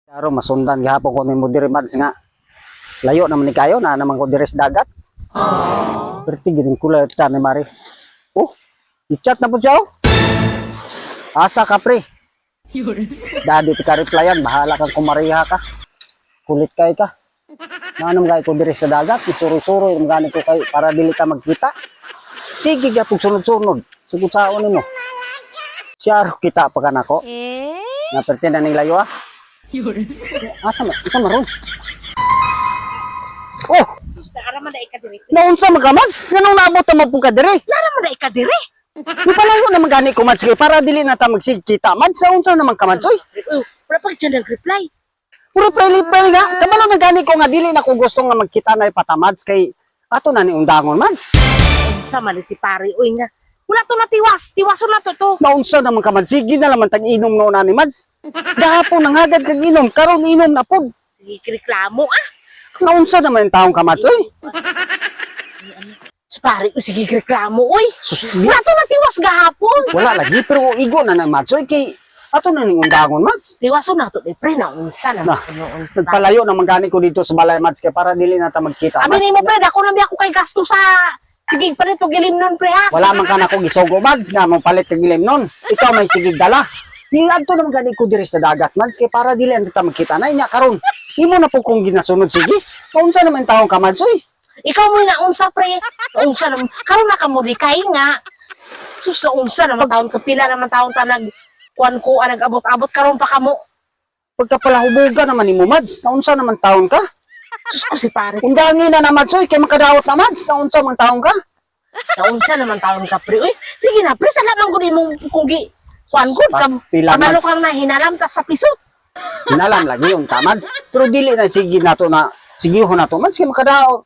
Karo masundan gihapon ko nimo diri mads nga. Layo naman ni kayo na naman ko diri sa dagat. Perti gid kulay ta ni Mari. Oh, i-chat na pud siya oh. Asa ka pre? Dadi ti ka replyan, bahala kang kumariha ka. Kulit kay ka. Nanam gay ko diri sa dagat, isuro-suro yung gani ko kay para dili ka magkita. Sige gatong sunod-sunod. Sigud saon nimo. Siya kita pa kanako. Na perti na ning layo ah. Asa maron? Oh, Sara man da ikadiri. naunsa magamads? Nganong naabot ta mo ka diri? Sara man da ikadiri. Di palayo naman gani ko mads kay para dili na ta magsigkita. Mads sa unsa naman ka mads oy? Wala pag dyan nag-reply. Puro pray nga. Kabalo na gani ko nga dili na ko gusto nga magkita na ipatamads kay ato na ni undangon mads. Sa mali si pare. Uy nga. Wala to na tiwas. Tiwaso na to. Naunsa naman ka mads? Sige na naman tag-inom no na ni mads. Gahapon nang hagad kag inom, karon inom na pod. Sige, reklamo ah. Naunsa naman yung taong ka mads oy? Si pare, sige reklamo. Uy. Sus, Wala to na tiwas gahapon. wala lagi pero igo na ng mads oy kay ato na ni undangon mads. Tiwaso na to. Pre, naunsa na. Nagpalayo naman gani ko dito sa balay mads kay para dili na ta magkita. Abi ni mo pre, ako na biya ko kay gasto sa... Sige, pa nito gilim nun pre ha. Wala man ka na kong isugo mads nga mo palit kag ilim nun. Ikaw may sigig dala. Ni adto naman gani ko diri sa dagat mads kay para dili ta magkita na inya karon. Imo na po kung ginasunod sige. Kaunsa naman taong ka mads oy? Ikaw mo na unsa pre. Unsa naman. Karon na ka mo di kay nga. Sus, sa unsa naman taon kapila naman taon ta nag kuan ko nag-abot-abot karon pa kamo. Pagkapalahubogan naman nimo mads. Kaunsa naman taong ka? Sus ko si pare. Undangi na mads oy kay makadaot na mads. Kaunsa man taong ka? Naunsa naman taon ka pre. Uy, sige na pre, salamat ko di mong kugi. Kuan ko Pas- kam. pila, Kabalo Mads. kang nahinalam ta sa piso. Inalam lagi yung tamads. Pero dili na sige nato na sigihon nato mads kay makadaot.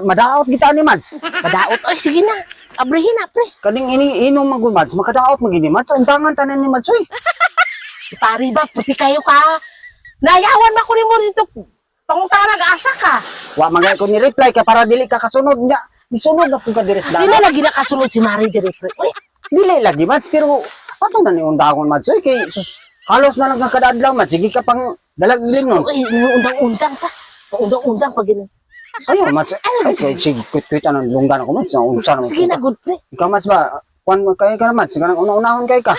Madaot kita ni mads. Padaot oy, sige na. Abrihin na pre. Kading iniinom man gud mads makadaot magini mads. Undangan tanan ni mads oy. Si pare ba puti kayo ka. Nayawan ba ko nimo dito. Pangutana nag-asa ka. Wa magay ko ni reply kay para dili ka kasunod nga. Isunod na pud ka diri sa Di dagat. na lagi nakasunod si Mari dire pre. Uy, Dili lagi mads pero ato na ni undangon mads oy kay sus, halos na lang kadadlaw mads sige ka pang dalag ilim nun. uy, undang-undang pa. Undang-undang pag gini. Ayo mads ay sige kwit anong lunggan ako mads unsa naman. Sige na good pre. Ikaw mads ba kuan kay ka mads ganang una-unahon kay ka.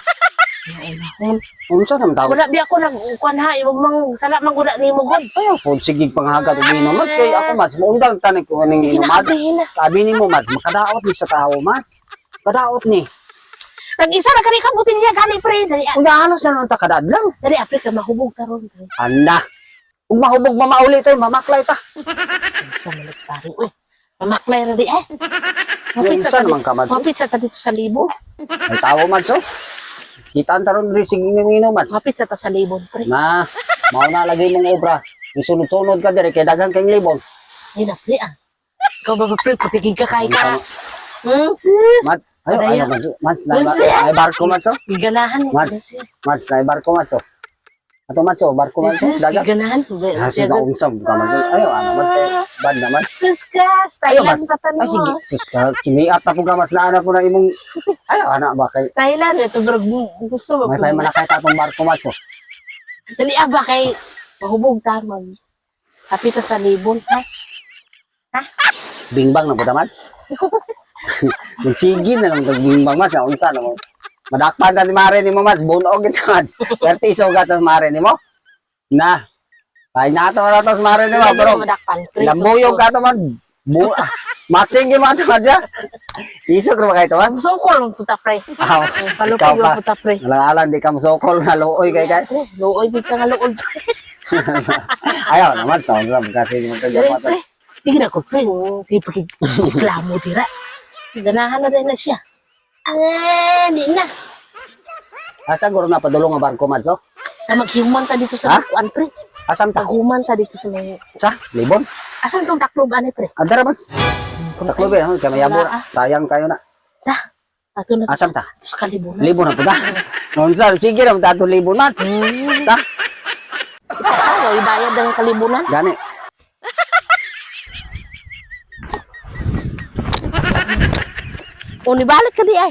Unsa naman tawag? Wala biya ko nagkuan ha, imong mang sala man gud nimo god. Ayaw po, sige panghagad og inom mads kay ako mads maundang tanig ko ning inom mads. Hina. Sabi nimo mads makadaot ni sa tao mads. Kadaot ni. Nag-isa na kani ka butin niya gani pre. Kung halos na lang ta kadadlaw. Dari Afrika mahubog karon pre. Anda. Kung mahubog mamauli to, mamaklay ta. Sa malas pare. Uy, mamaklay ra di eh. Mapit Unsa sa naman ka, Mads? Mapit sa dito sa libo. Ay tao mads oh. Kita ang taron diri sige ning inom mads. Mapit sa ta sa libon pre. Na, mao na lagi mong obra. Isunod-sunod ka diri kay daghang kay libon. Hina pre ah. Ikaw ba pre putigig ka kay ka. Sis. Mads, ayo Padaya. ayo mads Mads, na barko mads oh. Giganahan. Mads. Mads na barko mads oh. Ato mads oh, barko mads oh. Sis, Dagat. giganahan. Hasi na unsam ka mads. Ayo ano mads kay bad na mads. Sis ka, Ayo stylan mads. pa tanong Ay sige, mo. sus ka kiniat na po ka mads na anak ko na imong ayo anak ba kay Stylan, ito bro, gusto mo. may manakay ta tong barko mads oh. Dali ba kay mahubog ta mag. Kapita sa libon ha. Bingbang na po ta mads. Magsigi na lang bingbang mads na unsa na mo. Madakpan na ni Mare ni mo mads, bunog ito mads. Perti iso ka to Mare ni mo. Na. Ay nato na to sa Mare ni mo pero lambuyog ka to mads. Matching gi mads mads. Iso ko ba kay to mads? So ko lang puta pre. Aw. Palupag lang puta pre. Alang-alang di ka masokol na luoy kay kay. Looy di ka nga luod. Ayaw naman sa unsa kasi mo to Dali dapat. pre. Sige na ko pre, sige reklamo dira. Ganahan na rin na siya. Di na. Asa guro na padulong nga barko mads oh. Na maghuman ta dito Ha? sa kuan pre. Asam ta? Maghuman ta dito sa mga... Sa libon. Asan tong takloban pre? Adara mads. Taklo ba kay mayabo. Sayang kayo na. Ta. Ato na Asam ta? sa kalibunan. Libon na po ta. Unsa sige ra dato libon mads. Ta. Ano, ibayad ang kalibunan? Gani. O, nibalik ka di ay.